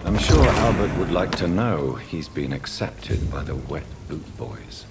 I'm sure Albert would like to know he's been accepted by the Wet Boot Boys.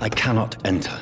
I cannot enter.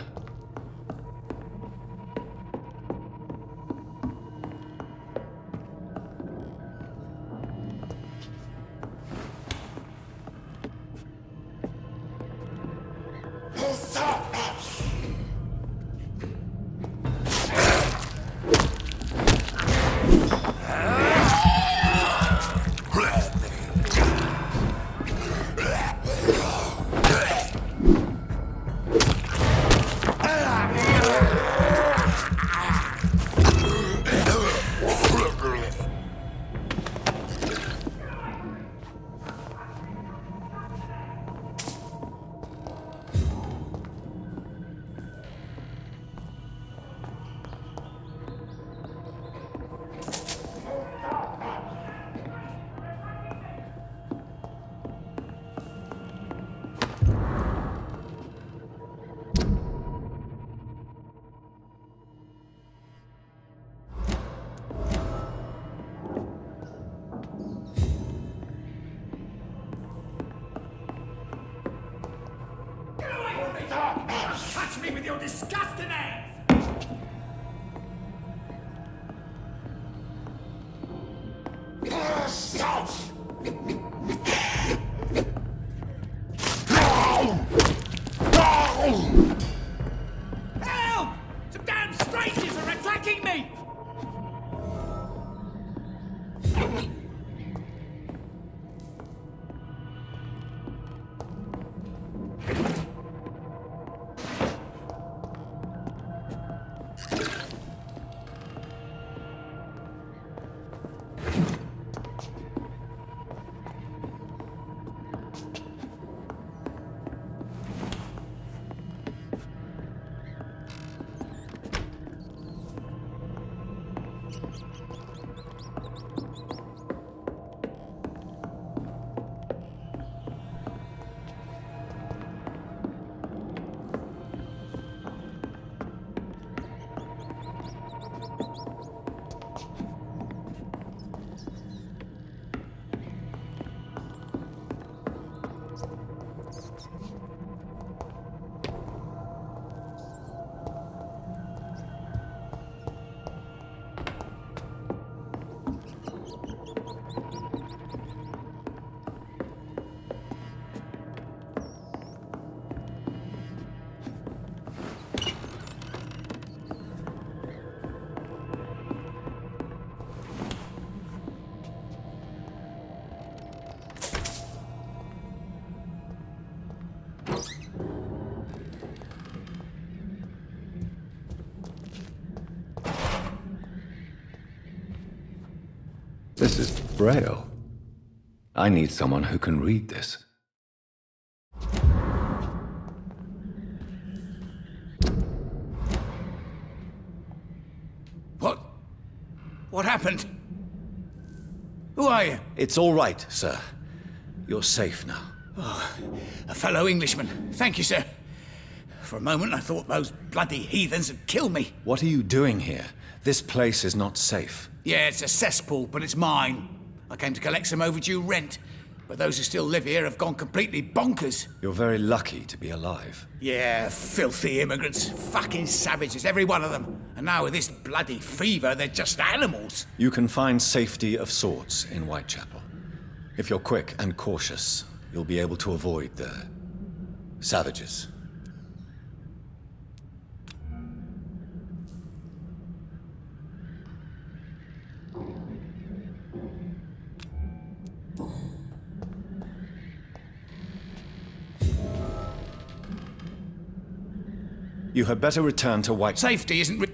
Touch me with your disgusting hands! Help! Some damn strangers are attacking me! This is Braille. I need someone who can read this. What happened? Who are you? It's all right, sir. You're safe now. Oh, a fellow Englishman. Thank you, sir. For a moment I thought those bloody heathens had killed me. What are you doing here? This place is not safe. Yeah, it's a cesspool, but it's mine. I came to collect some overdue rent, but those who still live here have gone completely bonkers. You're very lucky to be alive. Yeah, filthy immigrants. Fucking savages, every one of them. And now with this bloody fever, they're just animals. You can find safety of sorts in Whitechapel. If you're quick and cautious, you'll be able to avoid the savages. You had better return to White... Safety isn't...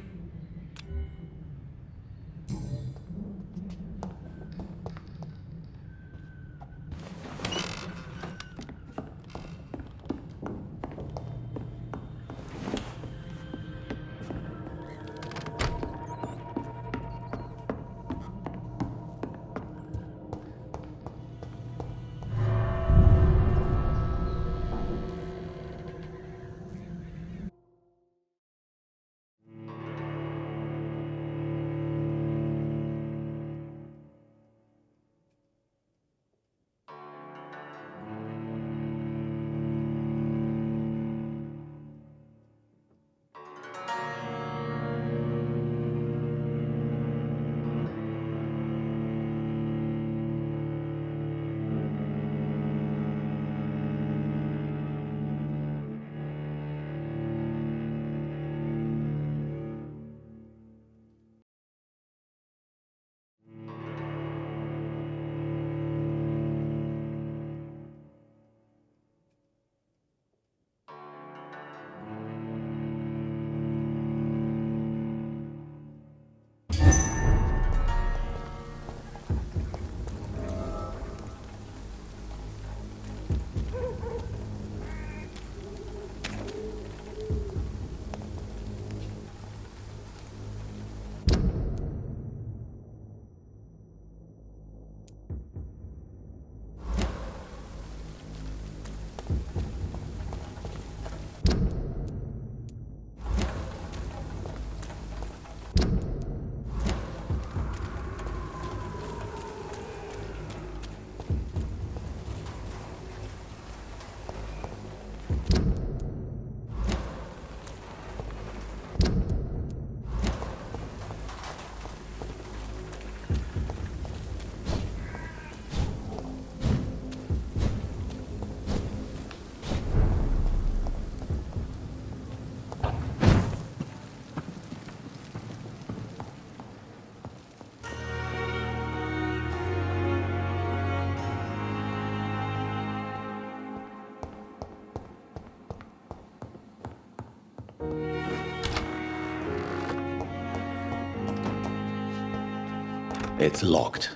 It's locked.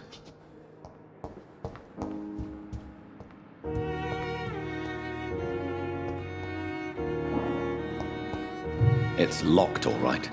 It's locked, all right.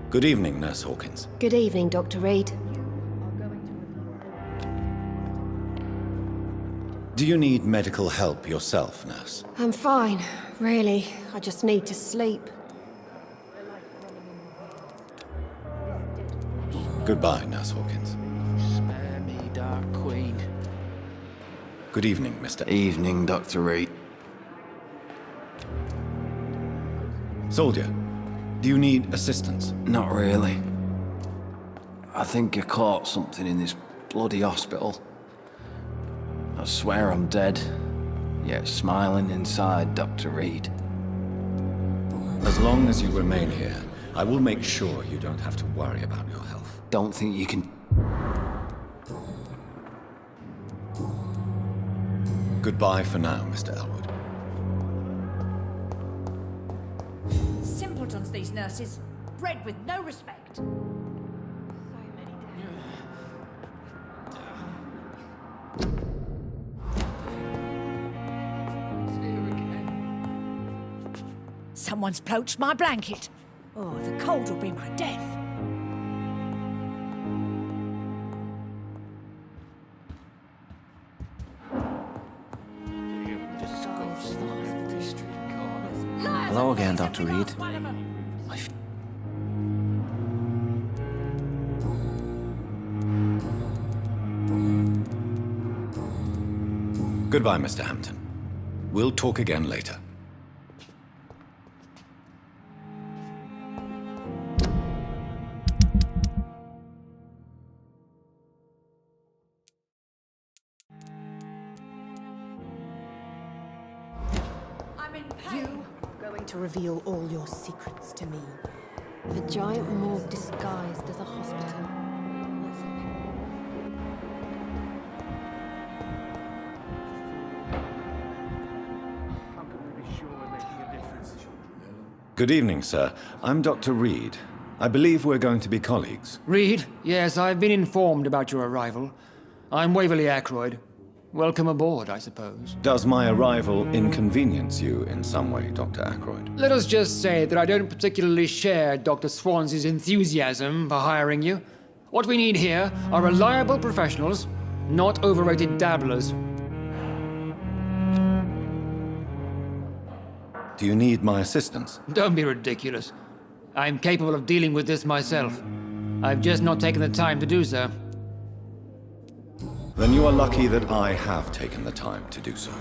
Good evening, Nurse Hawkins. Good evening, Dr. Reid. Do you need medical help yourself, Nurse? I'm fine, really. I just need to sleep. Goodbye, Nurse Hawkins. Spare me, Dark Queen. Good evening, Mr. Evening, Dr. Reid. Soldier, do you need assistance? Not really. I think I caught something in this bloody hospital. I swear I'm dead, yet smiling inside, Dr. Reid. As long as you remain here, I will make sure you don't have to worry about your health. Don't think you can... Goodbye for now, Mr. Elwood. Simpletons, these nurses. Bred with no respect. Someone's poached my blanket. Oh, the cold will be my death. Hello again, Dr. Reid. Goodbye, Mr. Hampton. We'll talk again later. I'm in pain. Going to reveal all your secrets to me. A giant morgue disguised as a hospital. Good evening, sir. I'm Dr. Reid. I believe we're going to be colleagues. Reid, yes, I've been informed about your arrival. I'm Waverly Ackroyd. Welcome aboard, I suppose. Does my arrival inconvenience you in some way, Dr. Ackroyd? Let us just say that I don't particularly share Dr. Swans's enthusiasm for hiring you. What we need here are reliable professionals, not overrated dabblers. Do you need my assistance? Don't be ridiculous. I'm capable of dealing with this myself. I've just not taken the time to do so. Then you are lucky that I have taken the time to do so.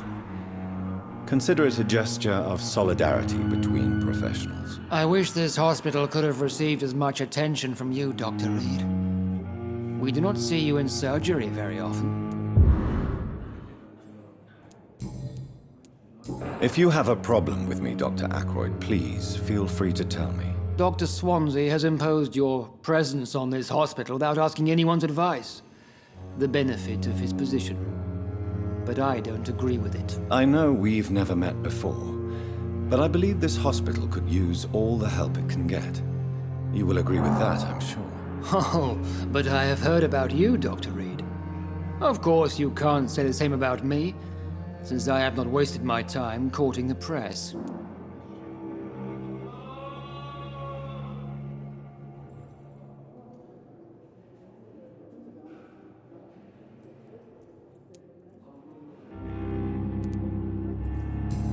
Consider it a gesture of solidarity between professionals. I wish this hospital could have received as much attention from you, Dr. Reid. We do not see you in surgery very often. If you have a problem with me, Dr. Ackroyd, please feel free to tell me. Dr. Swansea has imposed your presence on this hospital without asking anyone's advice. The benefit of his position. But I don't agree with it. I know we've never met before, but I believe this hospital could use all the help it can get. You will agree with that, I'm sure. Oh, but I have heard about you, Dr. Reid. Of course, you can't say the same about me, since I have not wasted my time courting the press.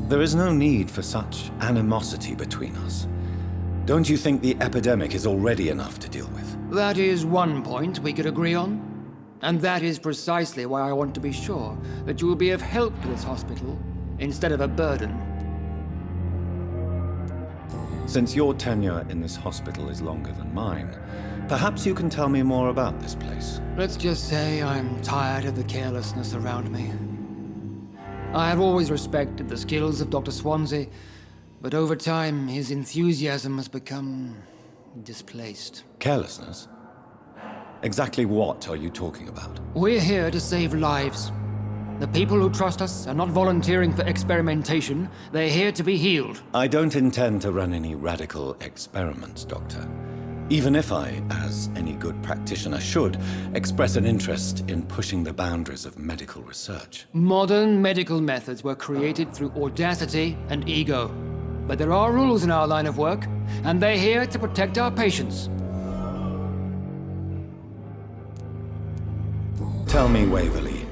There is no need for such animosity between us. Don't you think the epidemic is already enough to deal with? That is one point we could agree on. And that is precisely why I want to be sure that you will be of help to this hospital instead of a burden. Since your tenure in this hospital is longer than mine, perhaps you can tell me more about this place. Let's just say I'm tired of the carelessness around me. I have always respected the skills of Dr. Swansea, but over time his enthusiasm has become displaced. Carelessness? Exactly what are you talking about? We're here to save lives. The people who trust us are not volunteering for experimentation. They're here to be healed. I don't intend to run any radical experiments, Doctor. Even if I, as any good practitioner should, express an interest in pushing the boundaries of medical research. Modern medical methods were created through audacity and ego. But there are rules in our line of work, and they're here to protect our patients. Tell me, Waverly,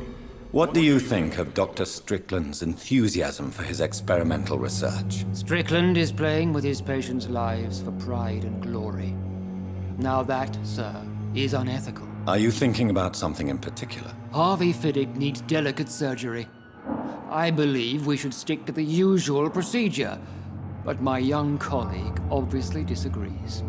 what do you think of Dr. Strickland's enthusiasm for his experimental research? Strickland is playing with his patients' lives for pride and glory. Now that, sir, is unethical. Are you thinking about something in particular? Harvey Fiddick needs delicate surgery. I believe we should stick to the usual procedure, but my young colleague obviously disagrees.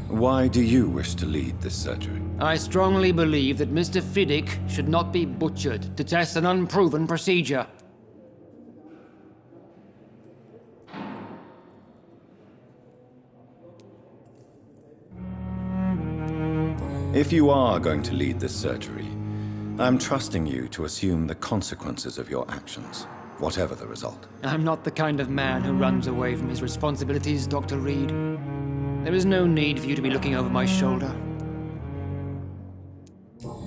Why do you wish to lead this surgery? I strongly believe that Mr. Fiddick should not be butchered to test an unproven procedure. If you are going to lead this surgery, I'm trusting you to assume the consequences of your actions, whatever the result. I'm not the kind of man who runs away from his responsibilities, Dr. Reid. There is no need for you to be looking over my shoulder.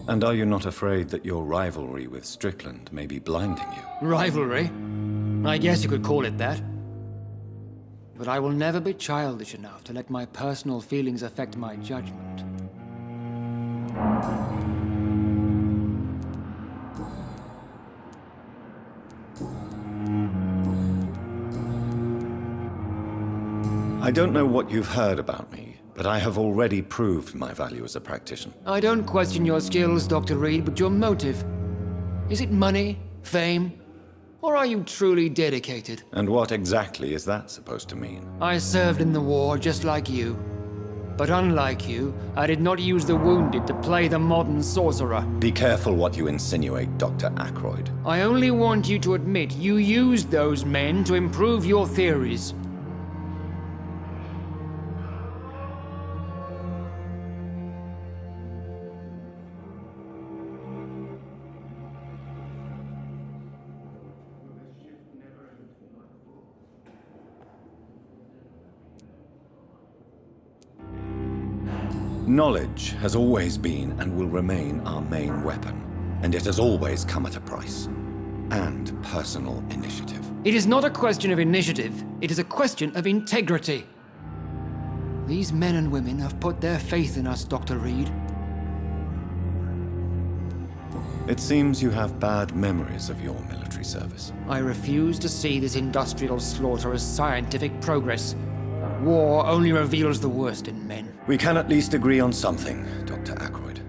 And are you not afraid that your rivalry with Strickland may be blinding you? Rivalry? I guess you could call it that. But I will never be childish enough to let my personal feelings affect my judgment. I don't know what you've heard about me, but I have already proved my value as a practitioner. I don't question your skills, Dr. Reid, but your motive. Is it money, fame, or are you truly dedicated? And what exactly is that supposed to mean? I served in the war just like you. But unlike you, I did not use the wounded to play the modern sorcerer. Be careful what you insinuate, Dr. Ackroyd. I only want you to admit you used those men to improve your theories. Knowledge has always been and will remain our main weapon, and it has always come at a price. And personal initiative. It is not a question of initiative, it is a question of integrity. These men and women have put their faith in us, Dr. Reid. It seems you have bad memories of your military service. I refuse to see this industrial slaughter as scientific progress. War only reveals the worst in men. We can at least agree on something, Dr. Ackroyd.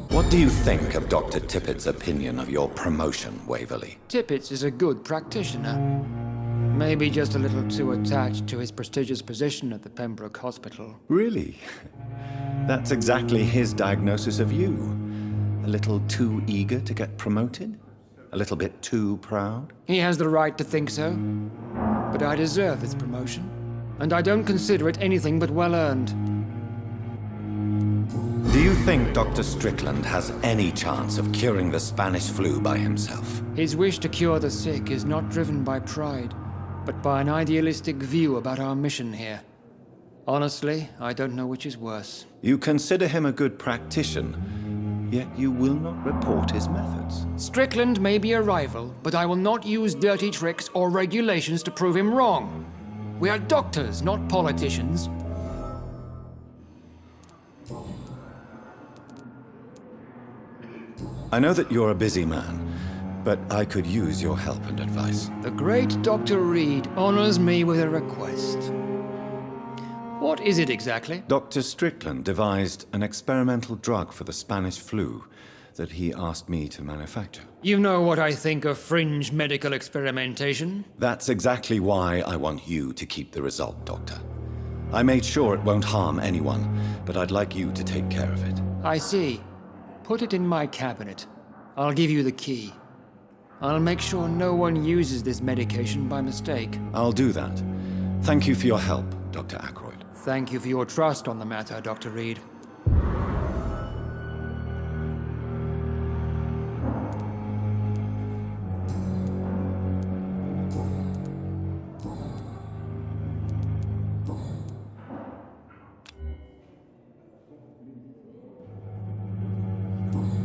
What do you think of Dr. Tippett's opinion of your promotion, Waverly? Tippett is a good practitioner. Maybe just a little too attached to his prestigious position at the Pembroke Hospital. Really? That's exactly his diagnosis of you. A little too eager to get promoted? A little bit too proud? He has the right to think so. But I deserve this promotion. And I don't consider it anything but well-earned. Do you think Dr. Strickland has any chance of curing the Spanish flu by himself? His wish to cure the sick is not driven by pride, but by an idealistic view about our mission here. Honestly, I don't know which is worse. You consider him a good practitioner, yet you will not report his methods. Strickland may be a rival, but I will not use dirty tricks or regulations to prove him wrong. We are doctors, not politicians. I know that you're a busy man, but I could use your help and advice. The great Dr. Reid honors me with a request. What is it exactly? Dr. Strickland devised an experimental drug for the Spanish flu that he asked me to manufacture. You know what I think of fringe medical experimentation? That's exactly why I want you to keep the result, Doctor. I made sure it won't harm anyone, but I'd like you to take care of it. I see. Put it in my cabinet. I'll give you the key. I'll make sure no one uses this medication by mistake. I'll do that. Thank you for your help, Dr. Ackroyd. Thank you for your trust on the matter, Dr. Reid.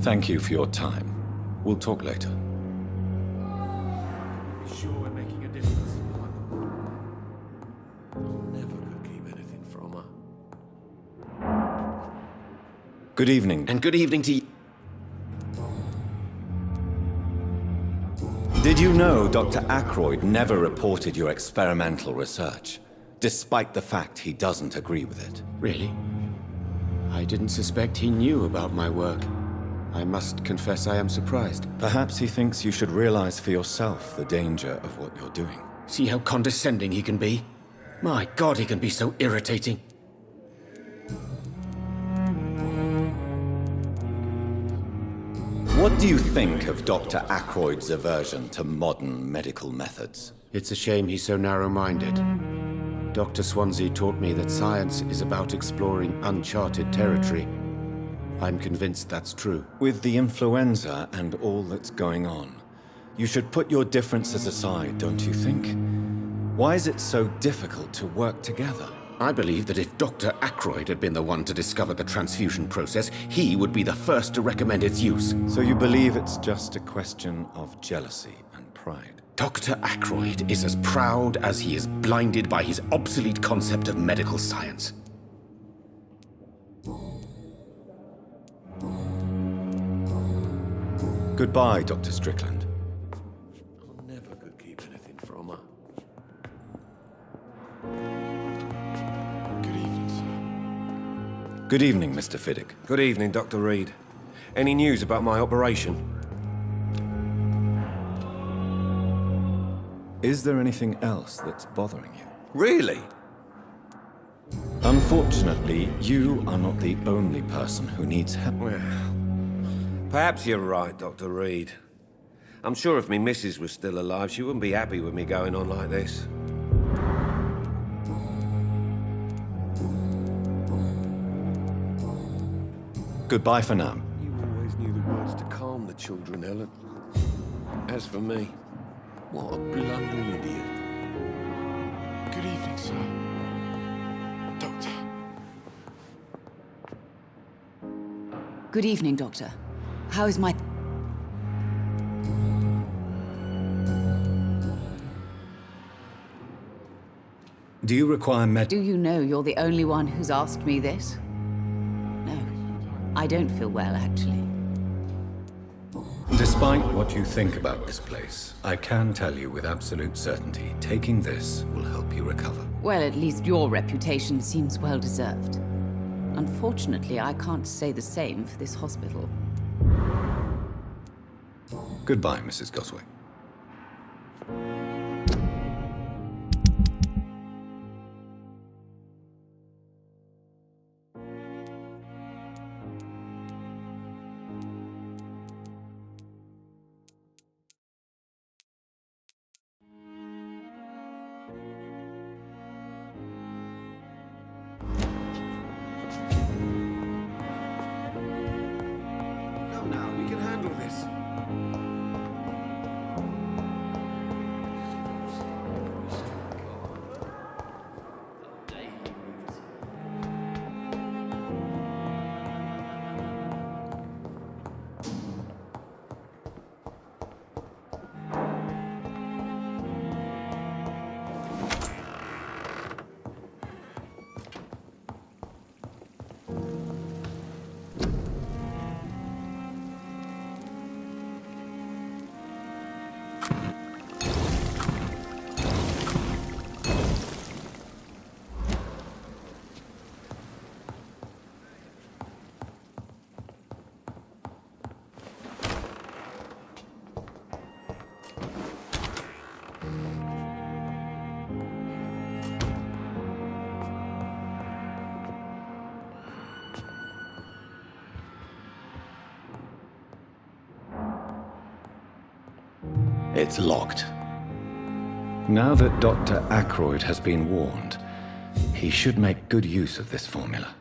Thank you for your time. We'll talk later. Sure we're making a difference. Never could keep anything from her. Good evening. And good evening to you. Did you know Dr. Ackroyd never reported your experimental research, despite the fact he doesn't agree with it? Really? I didn't suspect he knew about my work. I must confess I am surprised. Perhaps he thinks you should realize for yourself the danger of what you're doing. See how condescending he can be? My God, he can be so irritating. What do you think of Dr. Ackroyd's aversion to modern medical methods? It's a shame he's so narrow-minded. Dr. Swansea taught me that science is about exploring uncharted territory. I'm convinced that's true. With the influenza and all that's going on, you should put your differences aside, don't you think? Why is it so difficult to work together? I believe that if Dr. Ackroyd had been the one to discover the transfusion process, he would be the first to recommend its use. So you believe it's just a question of jealousy and pride? Dr. Ackroyd is as proud as he is blinded by his obsolete concept of medical science. Goodbye, Dr. Strickland. I never could keep anything from her. Good evening, sir. Good evening, Mr. Fiddick. Good evening, Dr. Reid. Any news about my operation? Is there anything else that's bothering you? Really? Unfortunately, you are not the only person who needs help. Well, perhaps you're right, Dr. Reid. I'm sure if me missus was still alive, she wouldn't be happy with me going on like this. Goodbye for now. You always knew the words to calm the children, Helen. As for me, what a blundering idiot. Good evening, sir. Doctor. Good evening, Doctor. How is my... Do you require Do you know you're the only one who's asked me this? No. I don't feel well, actually. Despite what you think about this place, I can tell you with absolute certainty, taking this will help you recover. Well, at least your reputation seems well-deserved. Unfortunately, I can't say the same for this hospital. Goodbye, Mrs. Goswick. It's locked. Now that Dr. Ackroyd has been warned, he should make good use of this formula.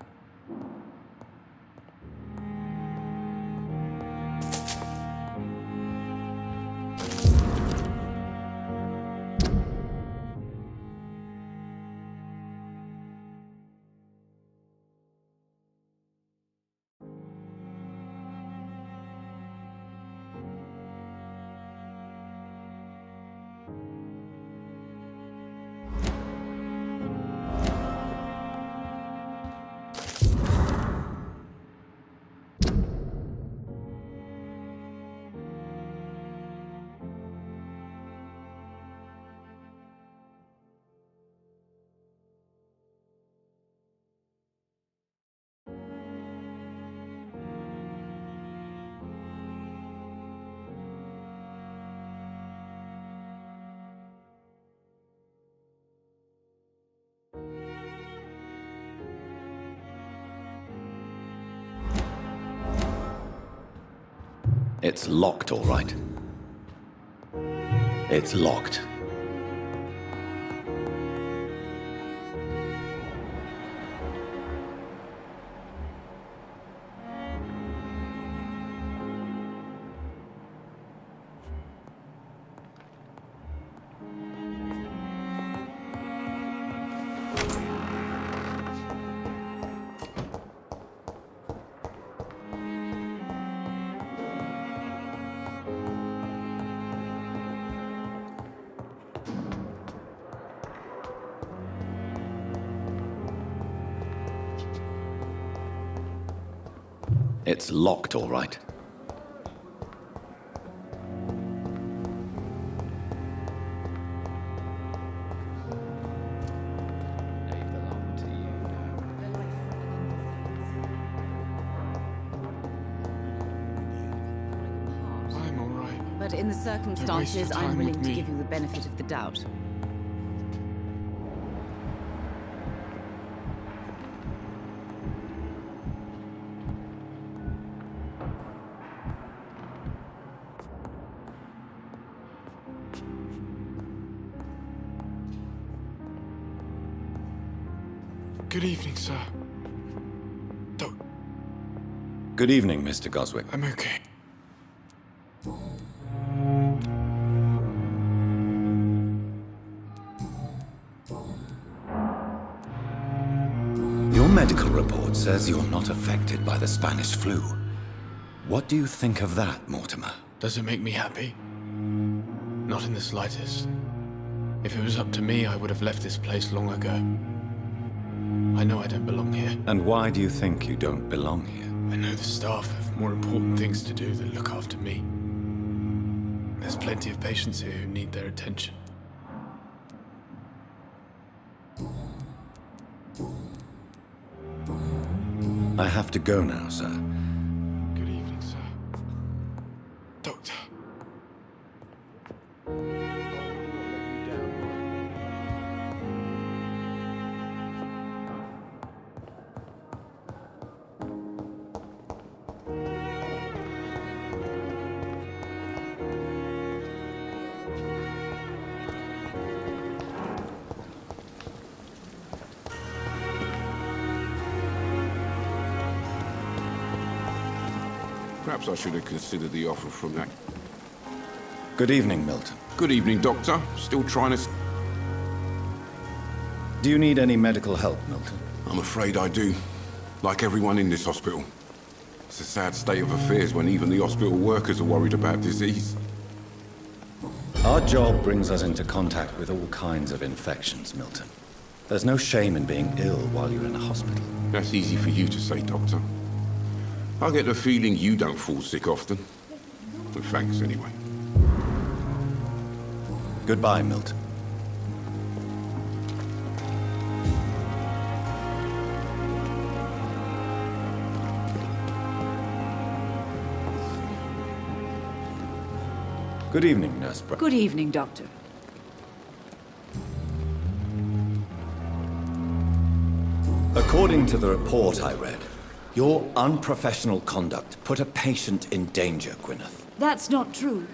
It's locked, all right. It's locked. It's locked, all right. I'm all right. But in the circumstances, time I'm willing with to me. give you the benefit of the doubt. Good evening, sir. Good evening, Mr. Goswick. I'm okay. Your medical report says you're not affected by the Spanish flu. What do you think of that, Mortimer? Does it make me happy? Not in the slightest. If it was up to me, I would have left this place long ago. I know I don't belong here. And why do you think you don't belong here? I know the staff have more important things to do than look after me. There's plenty of patients here who need their attention. I have to go now, sir. Good evening, sir. Doctor. Perhaps I should have considered the offer from that. Good evening, Milton. Good evening, Doctor. Still trying to... Do you need any medical help, Milton? I'm afraid I do. Like everyone in this hospital. It's a sad state of affairs when even the hospital workers are worried about disease. Our job brings us into contact with all kinds of infections, Milton. There's no shame in being ill while you're in a hospital. That's easy for you to say, Doctor. I get the feeling you don't fall sick often. But thanks, anyway. Goodbye, Milton. Good evening, Nurse Brown. Good evening, Doctor. According to the report I read, your unprofessional conduct put a patient in danger, Gwyneth. That's not true.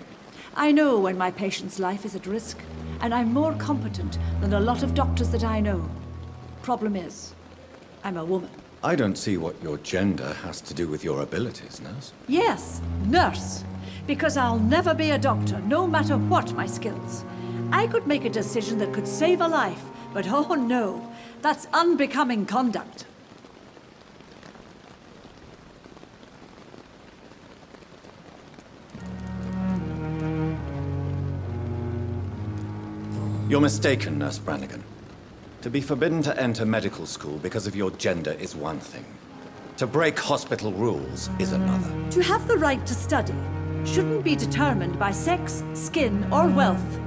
I know when my patient's life is at risk, and I'm more competent than a lot of doctors that I know. Problem is, I'm a woman. I don't see what your gender has to do with your abilities, nurse. Yes, nurse. Because I'll never be a doctor, no matter what my skills. I could make a decision that could save a life, but oh no, that's unbecoming conduct. You're mistaken, Nurse Brannigan. To be forbidden to enter medical school because of your gender is one thing. To break hospital rules is another. To have the right to study shouldn't be determined by sex, skin, or wealth.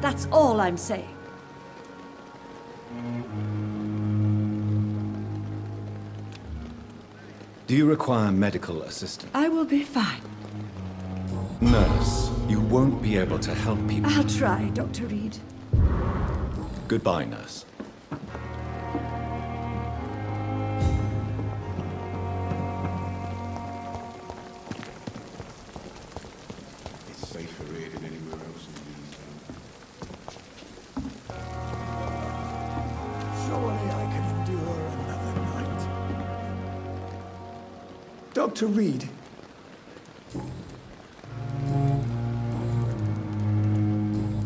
That's all I'm saying. Do you require medical assistance? I will be fine. Nurse, you won't be able to help people. I'll try, Dr. Reid. Goodbye, nurse. It's safer here than anywhere else in the Surely I can endure another night. Dr. Reid.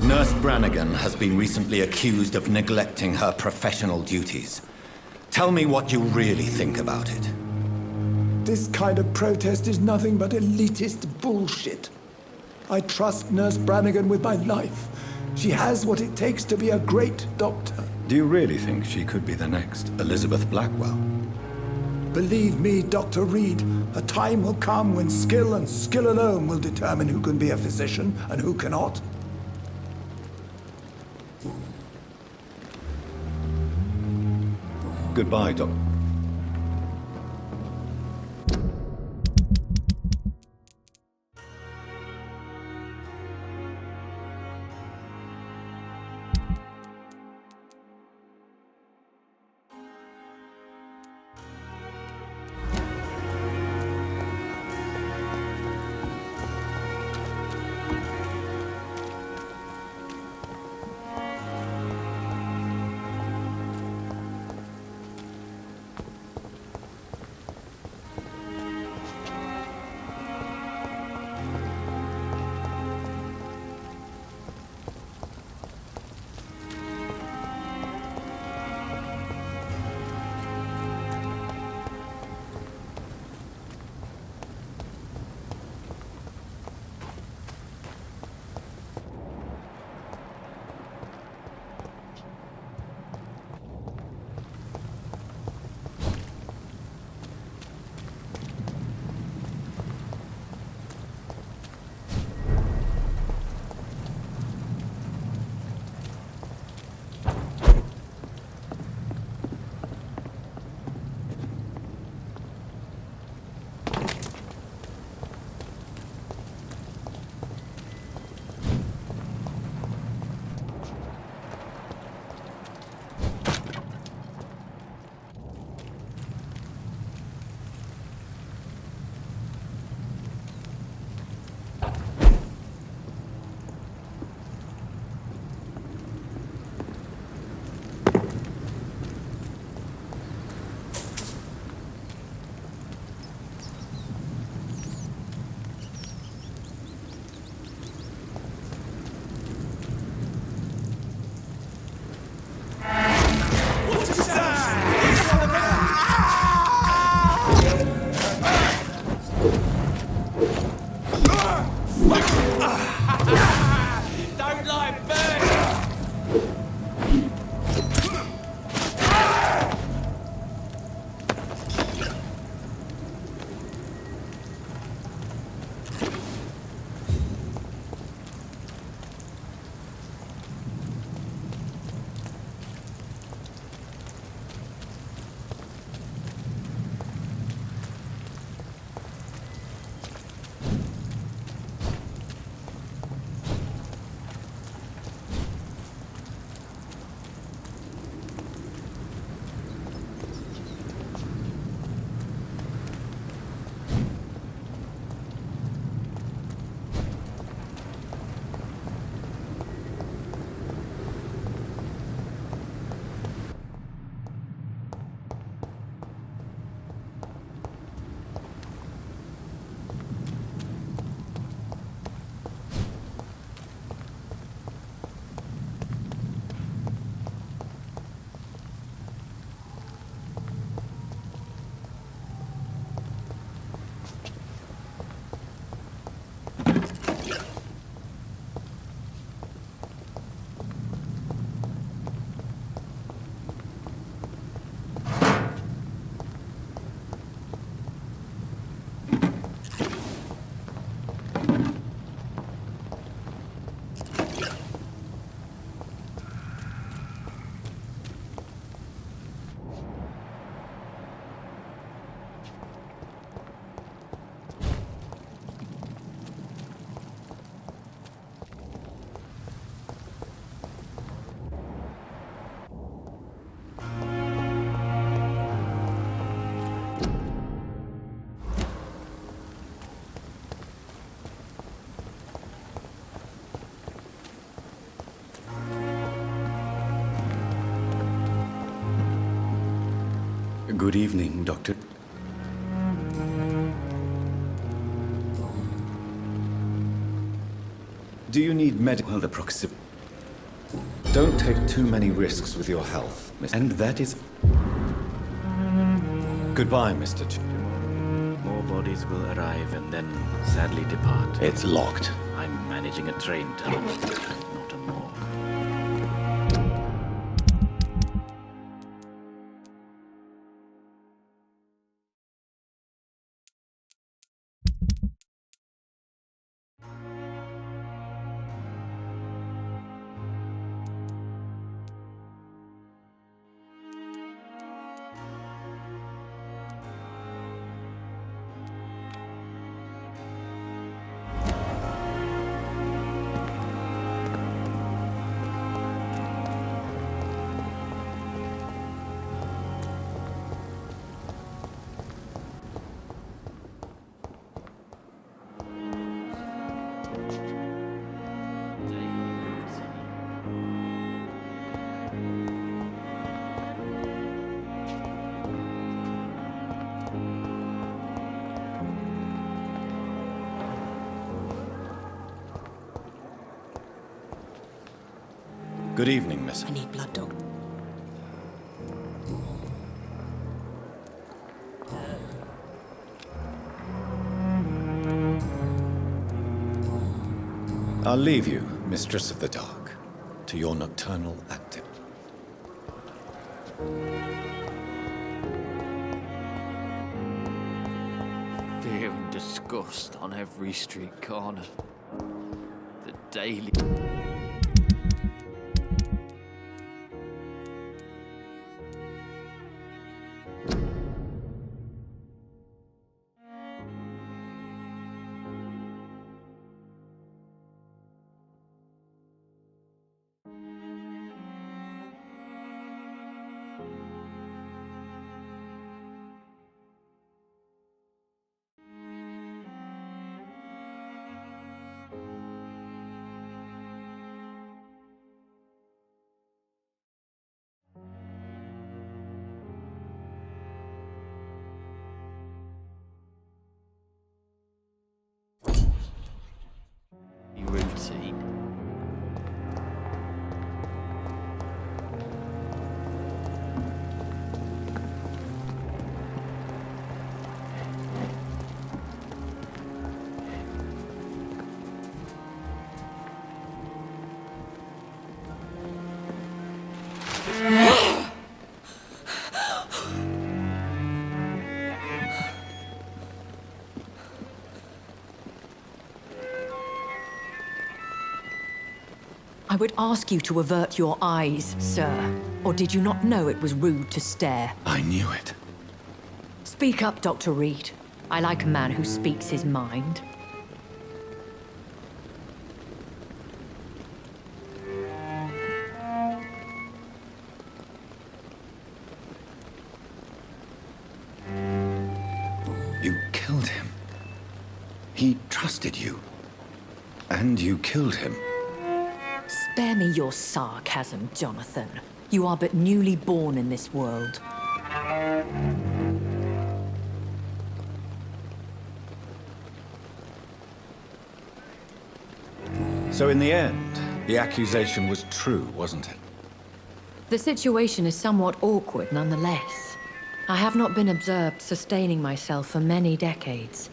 Nurse Brannigan has been recently accused of neglecting her professional duties. Tell me what you really think about it. This kind of protest is nothing but elitist bullshit. I trust Nurse Brannigan with my life. She has what it takes to be a great doctor. Do you really think she could be the next Elizabeth Blackwell? Believe me, Dr. Reid, a time will come when skill and skill alone will determine who can be a physician and who cannot. Goodbye, Doc. Good evening, Doctor. Do you need medical proximity? Don't take too many risks with your health, Miss. And that is... Goodbye, Mr. More bodies will arrive and then sadly depart. It's locked. I'm managing a train tunnel, not a morgue. Good evening, Miss. I need blood, Doc. I'll leave you, Mistress of the Dark, to your nocturnal activity. Fear and disgust on every street corner. The daily... routine. I would ask you to avert your eyes, sir. Or did you not know it was rude to stare? I knew it. Speak up, Dr. Reid. I like a man who speaks his mind. You killed him. He trusted you. And you killed him. Spare me your sarcasm, Jonathan. You are but newly born in this world. So in the end, the accusation was true, wasn't it? The situation is somewhat awkward nonetheless. I have not been observed sustaining myself for many decades.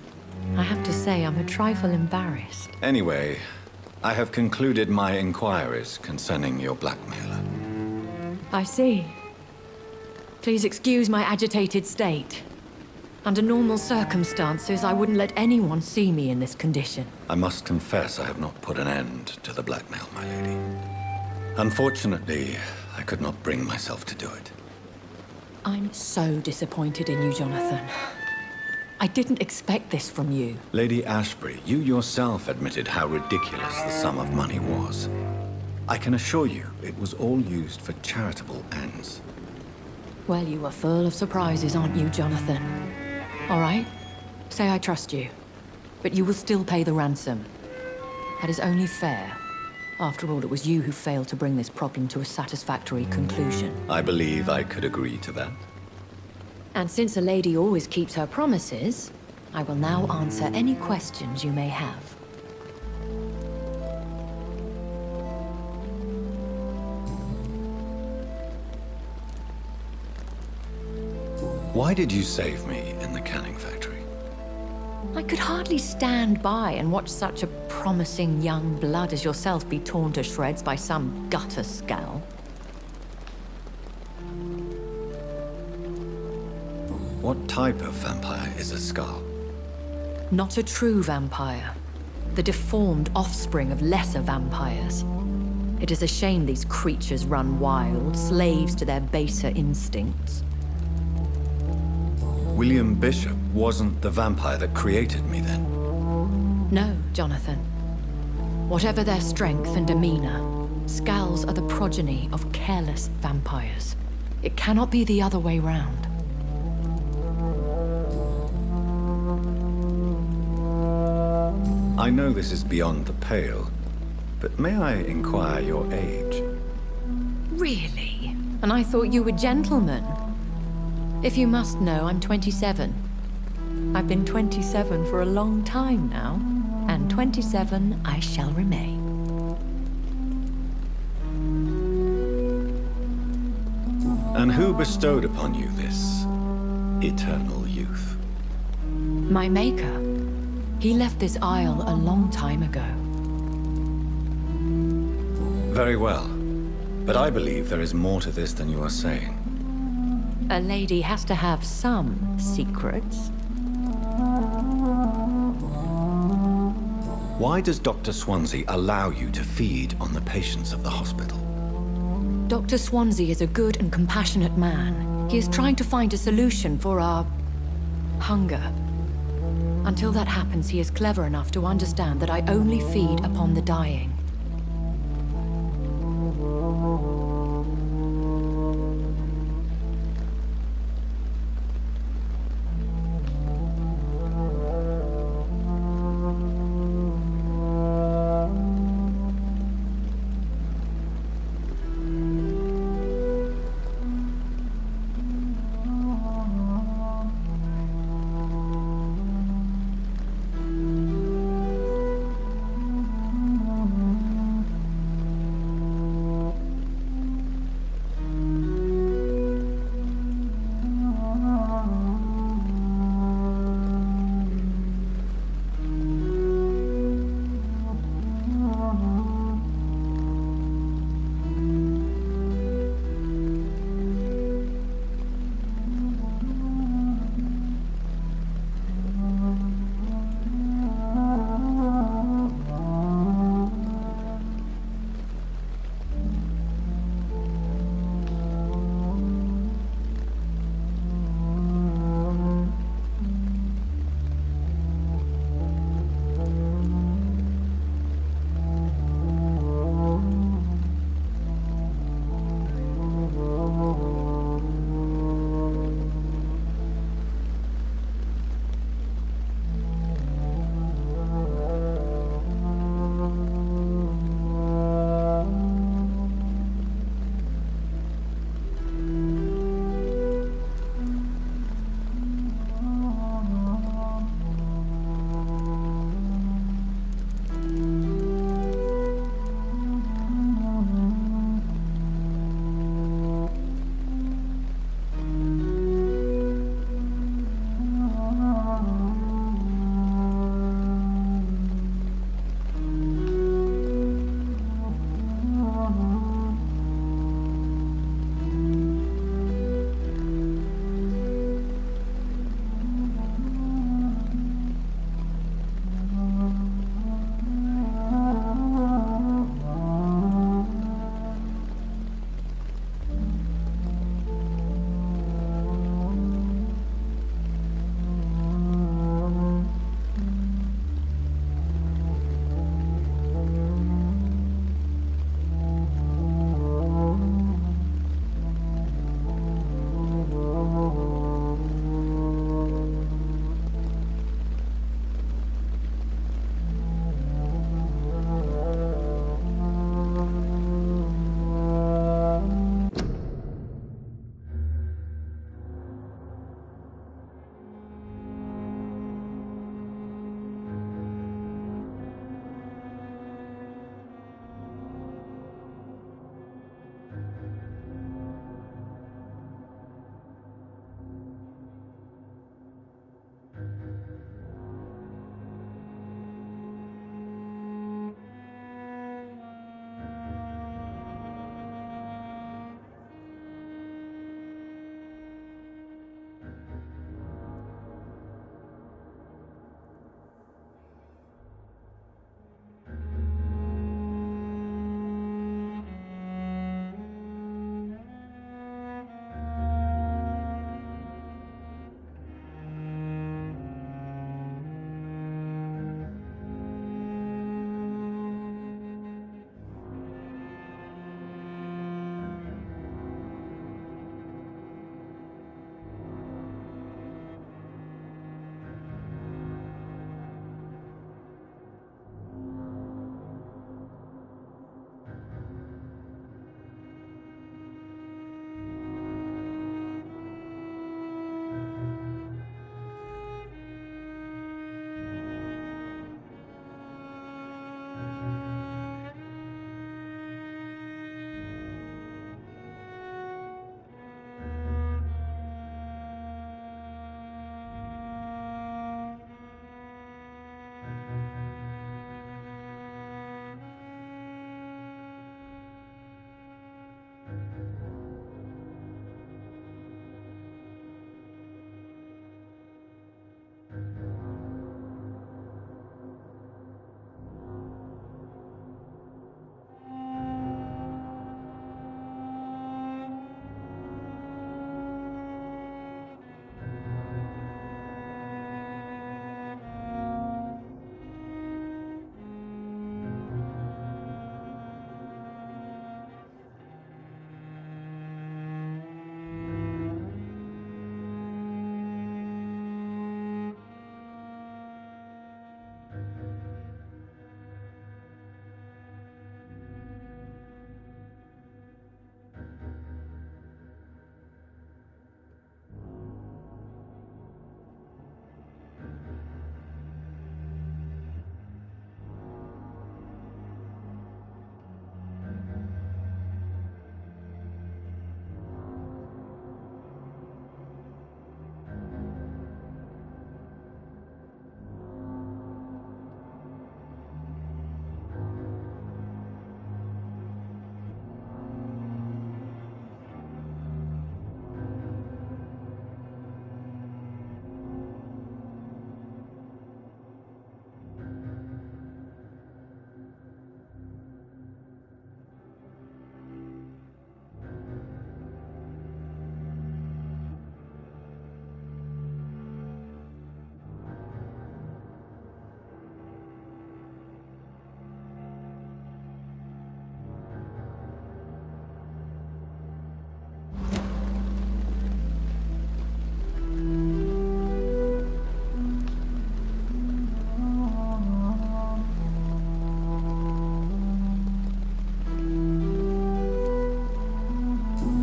I have to say I'm a trifle embarrassed. Anyway, I have concluded my inquiries concerning your blackmailer. I see. Please excuse my agitated state. Under normal circumstances, I wouldn't let anyone see me in this condition. I must confess I have not put an end to the blackmail, my lady. Unfortunately, I could not bring myself to do it. I'm so disappointed in you, Jonathan. I didn't expect this from you. Lady Ashbury, you yourself admitted how ridiculous the sum of money was. I can assure you, it was all used for charitable ends. Well, you are full of surprises, aren't you, Jonathan? All right, say I trust you. But you will still pay the ransom. That is only fair. After all, it was you who failed to bring this problem to a satisfactory conclusion. I believe I could agree to that. And since a lady always keeps her promises, I will now answer any questions you may have. Why did you save me in the canning factory? I could hardly stand by and watch such a promising young blood as yourself be torn to shreds by some gutter skal. What type of vampire is a skal? Not a true vampire. The deformed offspring of lesser vampires. It is a shame these creatures run wild, slaves to their baser instincts. William Bishop wasn't the vampire that created me, then? No, Jonathan. Whatever their strength and demeanor, skals are the progeny of careless vampires. It cannot be the other way round. I know this is beyond the pale, but may I inquire your age? Really? And I thought you were gentlemen. If you must know, I'm 27. I've been 27 for a long time now, and 27 I shall remain. And who bestowed upon you this eternal youth? My maker. He left this isle a long time ago. Very well. But I believe there is more to this than you are saying. A lady has to have some secrets. Why does Dr. Swansea allow you to feed on the patients of the hospital? Dr. Swansea is a good and compassionate man. He is trying to find a solution for our hunger. Until that happens, he is clever enough to understand that I only feed upon the dying.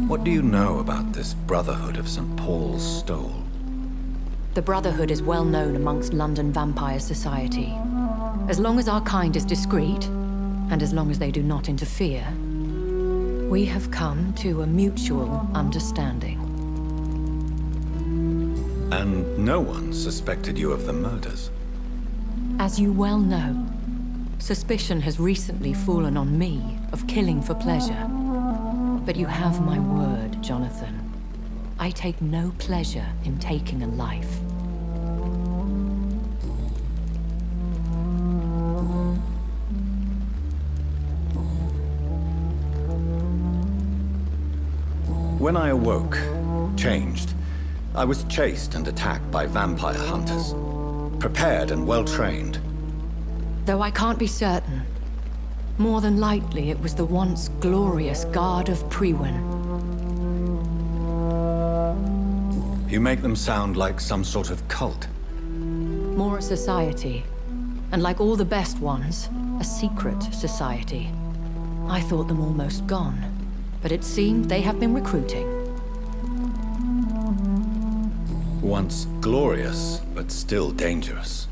What do you know about this Brotherhood of St. Paul's Stole? The Brotherhood is well known amongst London vampire society. As long as our kind is discreet, and as long as they do not interfere, we have come to a mutual understanding. And no one suspected you of the murders? As you well know, suspicion has recently fallen on me of killing for pleasure. But you have my word, Jonathan. I take no pleasure in taking a life. When I awoke, changed, I was chased and attacked by vampire hunters. Prepared and well-trained. Though I can't be certain, more than likely it was the once glorious Guard of Priwen. You make them sound like some sort of cult. More a society, and like all the best ones, a secret society. I thought them almost gone, but it seemed they have been recruiting. Once glorious, but still dangerous.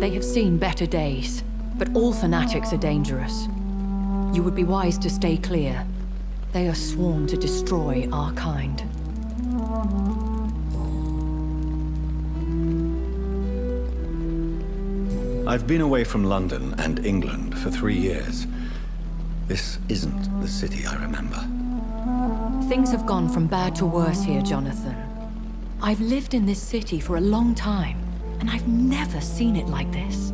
They have seen better days, but all fanatics are dangerous. You would be wise to stay clear. They are sworn to destroy our kind. I've been away from London and England for 3 years. This isn't the city I remember. Things have gone from bad to worse here, Jonathan. I've lived in this city for a long time, and I've never seen it like this.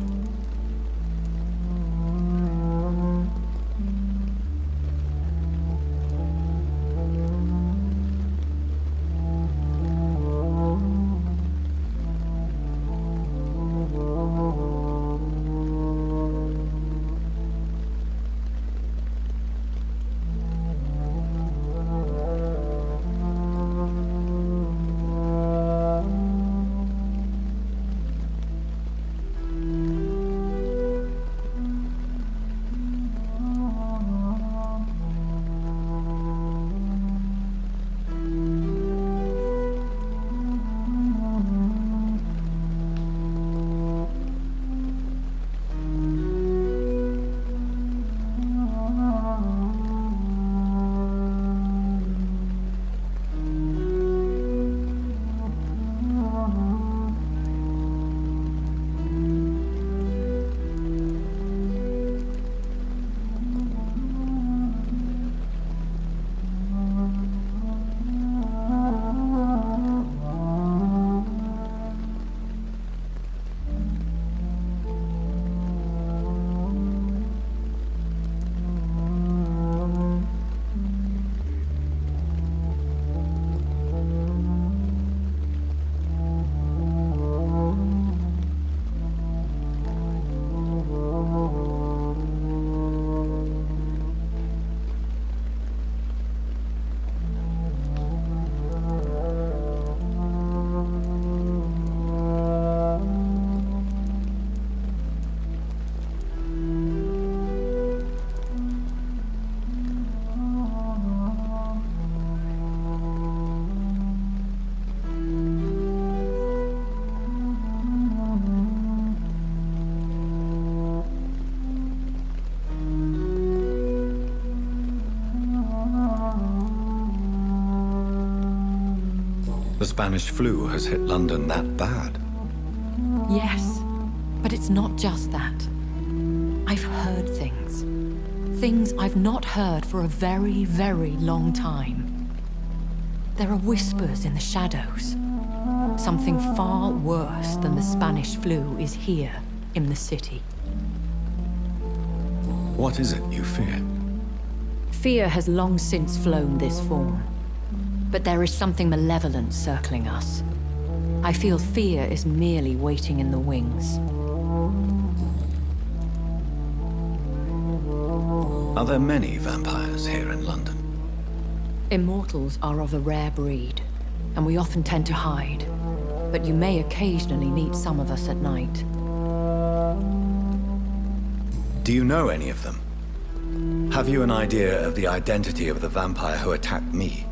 The Spanish flu has hit London that bad. Yes, but it's not just that. I've heard things. Things I've not heard for a very, very long time. There are whispers in the shadows. Something far worse than the Spanish flu is here in the city. What is it you fear? Fear has long since flown this form. But there is something malevolent circling us. I feel fear is merely waiting in the wings. Are there many vampires here in London? Immortals are of a rare breed, and we often tend to hide. But you may occasionally meet some of us at night. Do you know any of them? Have you an idea of the identity of the vampire who attacked me?